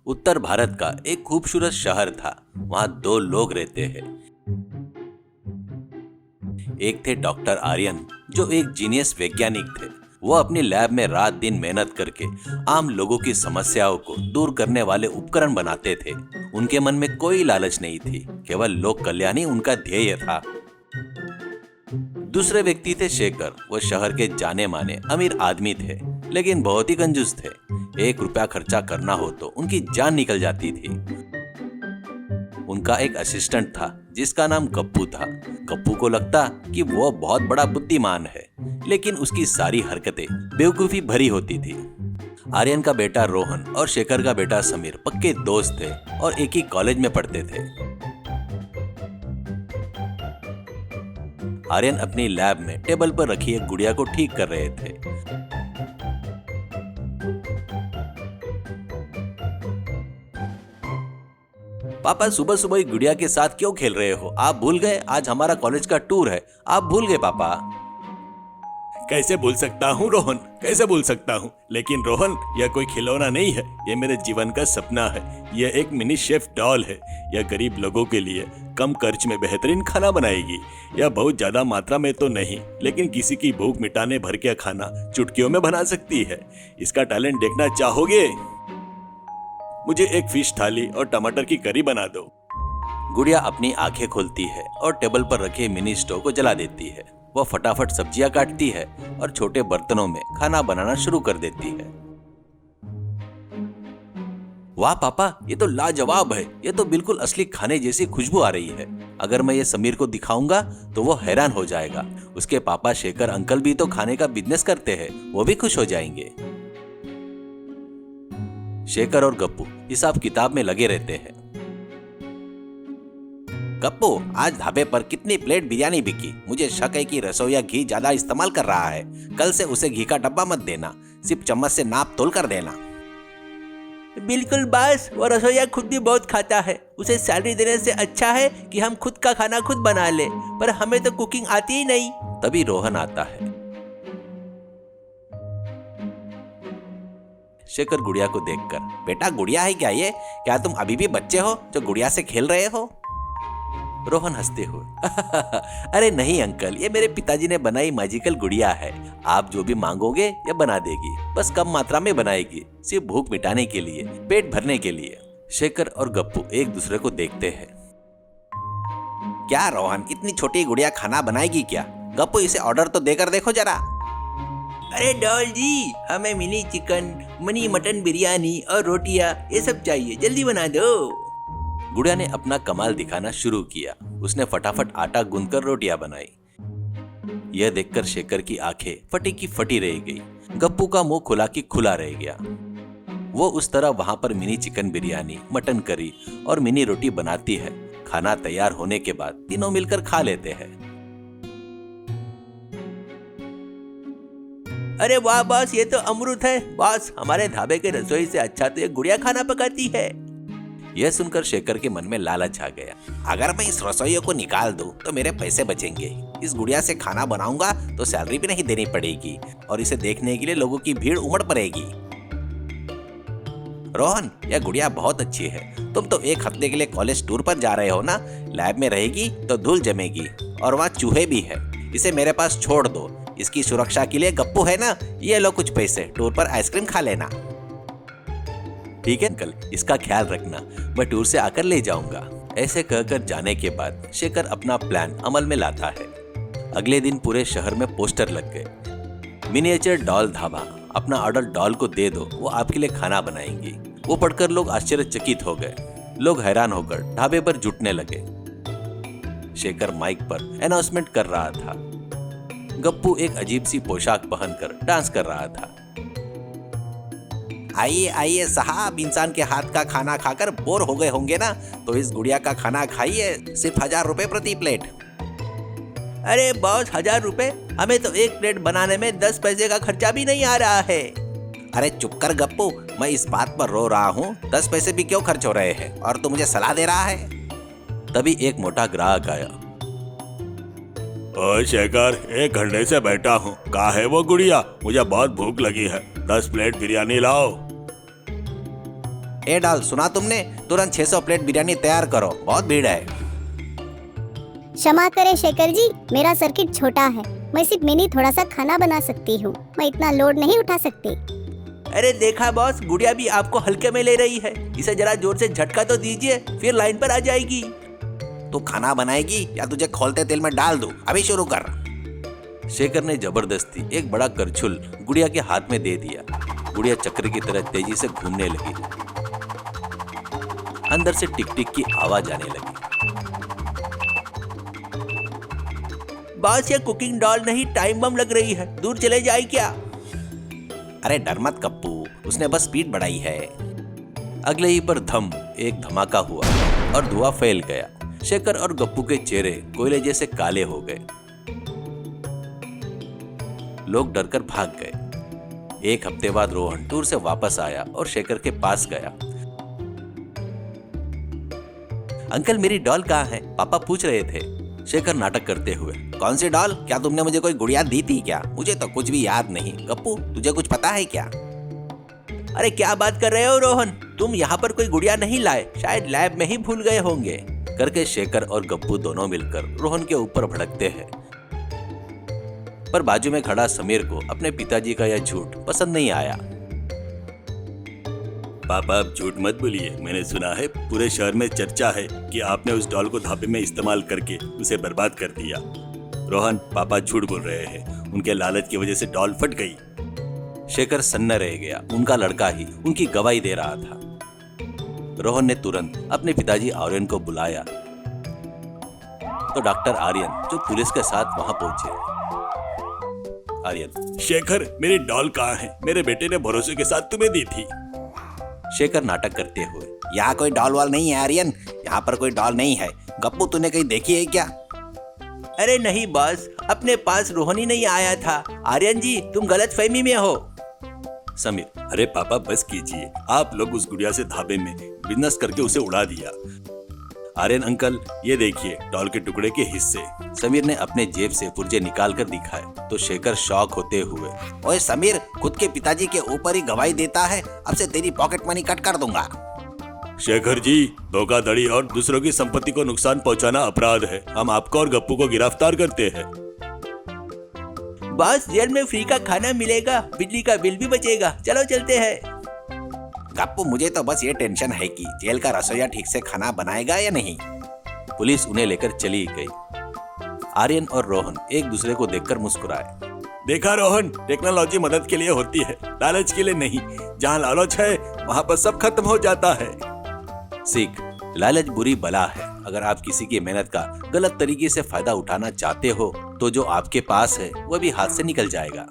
उत्तर भारत का एक खूबसूरत शहर था। वहाँ दो लोग रहते हैं। एक थे डॉक्टर आर्यन, जो एक जीनियस वैज्ञानिक थे। वो अपनी लैब में रात दिन मेहनत करके आम लोगों की समस्याओं को दूर करने वाले उपकरण बनाते थे। उनके मन में कोई लालच नहीं थी, केवल लोक कल्याण ही उनका ध्येय था। दूसरे व्यक्ति थे शेखर। वो शहर के जाने माने अमीर आदमी थे, लेकिन बहुत ही कंजूस थे। 1 रुपया खर्चा करना हो तो उनकी जान निकल जाती थी। उनका एक असिस्टेंट था जिसका नाम गप्पू था। गप्पू को लगता कि वो बहुत बड़ा बुद्धिमान है, लेकिन उसकी सारी हरकतें बेवकूफी भरी होती थी। आर्यन का बेटा रोहन और शेखर का बेटा समीर पक्के दोस्त थे और एक ही कॉलेज में पढ़ते थे। आर्यन अपनी लैब में टेबल पर रखी एक गुड़िया को ठीक कर रहे थे। पापा, सुबह सुबह ही गुड़िया के साथ क्यों खेल रहे हो? आप भूल गए आज हमारा कॉलेज का टूर है। आप भूल गए पापा? कैसे भूल सकता हूँ रोहन, कैसे भूल सकता हूँ। लेकिन रोहन, यह कोई खिलौना नहीं है, यह मेरे जीवन का सपना है। यह एक मिनी शेफ डॉल है। यह गरीब लोगों के लिए कम खर्च में बेहतरीन खाना बनाएगी। यह बहुत ज्यादा मात्रा में तो नहीं, लेकिन किसी की भूख मिटाने भर के खाना चुटकियों में बना सकती है। इसका टैलेंट देखना चाहोगे? मुझे एक फिश थाली और टमाटर की करी बना दो। गुड़िया अपनी आंखें खोलती है और टेबल पर रखे मिनी स्टोव को जला देती है। वह फटाफट सब्जियां काटती है और छोटे बर्तनों में खाना बनाना शुरू कर देती है। वाह पापा, ये तो लाजवाब है। ये तो बिल्कुल असली खाने जैसी खुशबू आ रही है। अगर मैं ये समीर को दिखाऊंगा तो वो हैरान हो जाएगा। उसके पापा शेखर अंकल भी तो खाने का बिजनेस करते हैं, वो भी खुश हो जाएंगे। शेखर और गप्पू हिसाब किताब में लगे रहते हैं। गप्पू, आज ढाबे पर कितनी प्लेट बिरयानी बिकी? मुझे शक है कि रसोइया घी ज्यादा इस्तेमाल कर रहा है। कल से उसे घी का डब्बा मत देना, सिर्फ चम्मच से नाप तोल कर देना। बिल्कुल बॉस, वो रसोइया खुद भी बहुत खाता है। उसे सैलरी देने से अच्छा है कि हम खुद का खाना खुद बना ले, पर हमें तो कुकिंग आती ही नहीं। तभी रोहन आता है। शेखर गुड़िया को देखकर, बेटा गुड़िया है क्या ये? क्या तुम अभी भी बच्चे हो जो गुड़िया से खेल रहे हो? रोहन हंसते हुए अरे नहीं अंकल, ये मेरे पिताजी ने बनाई मैजिकल गुड़िया है। आप जो भी मांगोगे ये बना देगी, बस कम मात्रा में बनाएगी, सिर्फ भूख मिटाने के लिए, पेट भरने के लिए। शेखर और गप्पू एक दूसरे को देखते हैं। क्या रोहन, कितनी छोटी गुड़िया खाना बनाएगी क्या? गप्पू, इसे ऑर्डर तो देकर देखो जरा। अरे डॉल जी, हमें mini chicken, mini mutton biryani और रोटियां ये सब चाहिए, जल्दी बना दो। गुड़िया ने अपना कमाल दिखाना शुरू किया। उसने फटाफट आटा गूंथकर रोटियां बनाई। यह देखकर शेखर की आंखें फटी की फटी रह गई। गप्पू का मुंह खुला की खुला रह गया। वो उस तरह वहां पर mini chicken biryani, mutton curry और मिनी रोटी बनाती है। खाना तैयार होने के बाद तीनों मिलकर खा लेते हैं। अरे वाह बॉस, ये तो अमृत है। बॉस, हमारे ढाबे के रसोई से अच्छा तो ये गुड़िया खाना पकाती है। यह सुनकर शेखर के मन में लालच आ गया। अगर मैं इस रसोइयों को निकाल दूं तो मेरे पैसे बचेंगे। इस गुड़िया से खाना बनाऊंगा तो सैलरी भी नहीं देनी पड़ेगी और इसे देखने के लिए लोगों की भीड़ उमड़ पड़ेगी। रोहन, यह गुड़िया बहुत अच्छी है। तुम तो 1 हफ्ते के लिए कॉलेज टूर पर जा रहे हो ना? लैब में रहेगी तो धूल जमेगी और वहाँ चूहे भी है। इसे मेरे पास छोड़ दो। इसकी सुरक्षा के लिए गप्पू है ना, ये लो कुछ पैसे, टूर पर आइसक्रीम खा लेना। ठीक है अंकल, इसका ख्याल रखना, मैं टूर से आकर ले जाऊंगा। ऐसे कहकर जाने के बाद शेखर अपना प्लान अमल में लाता है। अगले दिन पूरे शहर में पोस्टर लग गए। मिनिएचर डॉल ढाबा, अपना ऑर्डर डॉल को दे दो, वो आपके लिए खाना बनाएंगी। वो पढ़कर लोग आश्चर्यचकित हो गए। लोग हैरान होकर ढाबे पर जुटने लगे। शेखर माइक पर अनाउंसमेंट कर रहा था। गप्पू एक अजीब सी पोशाक पहनकर डांस कर रहा था। आइए आइए साहब, इंसान के हाथ का खाना खाकर बोर हो गए होंगे ना, तो इस गुड़िया का खाना खाइए, सिर्फ 1000 रुपए प्रति प्लेट। अरे बॉस, 1000 रुपए? हमें तो एक प्लेट बनाने में 10 पैसे का खर्चा भी नहीं आ रहा है। अरे चुप कर गप्पू, मैं इस बात पर रो रहा हूँ 10 पैसे भी क्यों खर्च हो रहे हैं, और तू मुझे सलाह दे रहा है। तभी एक मोटा ग्राहक आया। ओ शेखर, 1 घंटे से बैठा हूँ, कहाँ है वो गुड़िया? मुझे बहुत भूख लगी है, 10 प्लेट बिरयानी लाओ। ए डॉल, सुना तुमने? तुरंत 600 प्लेट बिरयानी तैयार करो, बहुत भीड़ है। क्षमा करें शेखर जी, मेरा सर्किट छोटा है। मैं सिर्फ मिनी थोड़ा सा खाना बना सकती हूँ, मैं इतना लोड नहीं उठा सकती। अरे देखा बॉस, गुड़िया भी आपको हल्के में ले रही है। इसे जरा जोर से झटका तो दीजिए, फिर लाइन पर आ जाएगी। तू खाना बनाएगी या तुझे खोलते तेल में डाल दूं? अभी शुरू कर। शेखर ने जबरदस्ती एक बड़ा करछुल गुड़िया के हाथ में दे दिया। गुड़िया चक्र की तरह तेजी से घूमने लगी। अंदर से टिक टिक की आवाज आने लगी। बॉस, ये कुकिंग डॉल नहीं, टाइम बम लग रही है, दूर चले जाए क्या? अरे डर मत कप्पू, उसने बस स्पीड बढ़ाई है। अगले ही पर धम एक धमाका हुआ और धुआं फैल गया। शेखर और गप्पू के चेहरे कोयले जैसे काले हो गए। लोग डरकर भाग गए। एक हफ्ते बाद रोहन टूर से वापस आया और शेखर के पास गया। अंकल, मेरी डॉल कहाँ है? पापा पूछ रहे थे। शेखर नाटक करते हुए, कौन सी डॉल? क्या तुमने मुझे कोई गुड़िया दी थी क्या? मुझे तो कुछ भी याद नहीं। गप्पू, तुझे कुछ पता है क्या? अरे क्या बात कर रहे हो रोहन, तुम यहाँ पर कोई गुड़िया नहीं लाए, शायद लैब में ही भूल गए होंगे करके शेखर और गप्पू दोनों मिलकर रोहन के ऊपर भड़कते हैं। पर बाजू में खड़ा समीर को अपने पिताजी का यह झूठ पसंद नहीं आया। पापा, आप झूठ मत बोलिए। मैंने सुना है पूरे शहर में चर्चा है कि आपने उस डॉल को धाबे में इस्तेमाल करके उसे बर्बाद कर दिया। रोहन, पापा झूठ बोल रहे हैं। उनके लालच की वजह से डॉल फट गई। शेखर सन्न रह गया। उनका लड़का ही उनकी गवाही दे रहा था। रोहन ने तुरंत अपने पिताजी आर्यन को बुलाया तो डॉक्टर आर्यन जो पुलिस के साथ वहां पहुंचे। आर्यन, शेखर, मेरी डॉल कहाँ है? मेरे बेटे ने भरोसे के साथ तुम्हें दी थी। शेखर नाटक करते हुए, यहाँ कोई डॉल वॉल नहीं है आर्यन, यहाँ पर कोई डॉल नहीं है। गप्पू, तूने कहीं देखी है क्या? अरे नहीं बॉस, अपने पास रोहन ही नहीं आया था। आर्यन जी, तुम गलत फहमी में हो। समीर, अरे पापा बस कीजिए, आप लोग उस गुड़िया से धाबे में बिजनेस करके उसे उड़ा दिया। आर्यन अंकल, ये देखिए डॉल के टुकड़े के हिस्से। समीर ने अपने जेब से पुर्जे निकाल कर दिखाए तो शेखर शॉक होते हुए, ओए समीर, खुद के पिताजी के ऊपर ही गवाही देता है, अब से तेरी पॉकेट मनी कट कर दूंगा। शेखर जी, धोखाधड़ी और दूसरों की संपत्ति को नुकसान पहुंचाना अपराध है। हम आपको और गप्पू को गिरफ्तार करते हैं। बस, जेल में फ्री का खाना मिलेगा, बिजली का बिल भी बचेगा, चलो चलते हैं। गप्पू, मुझे तो बस ये टेंशन है कि जेल का रसोइया ठीक से खाना बनाएगा या नहीं। पुलिस उन्हें लेकर चली गई। आर्यन और रोहन एक दूसरे को देखकर मुस्कुराए। देखा रोहन, टेक्नोलॉजी मदद के लिए होती है, लालच के लिए नहीं। जहाँ लालच है वहाँ पर सब खत्म हो जाता है। सीख, लालच बुरी बला है। अगर आप किसी की मेहनत का गलत तरीके से फायदा उठाना चाहते हो तो जो आपके पास है वह भी हाथ से निकल जाएगा।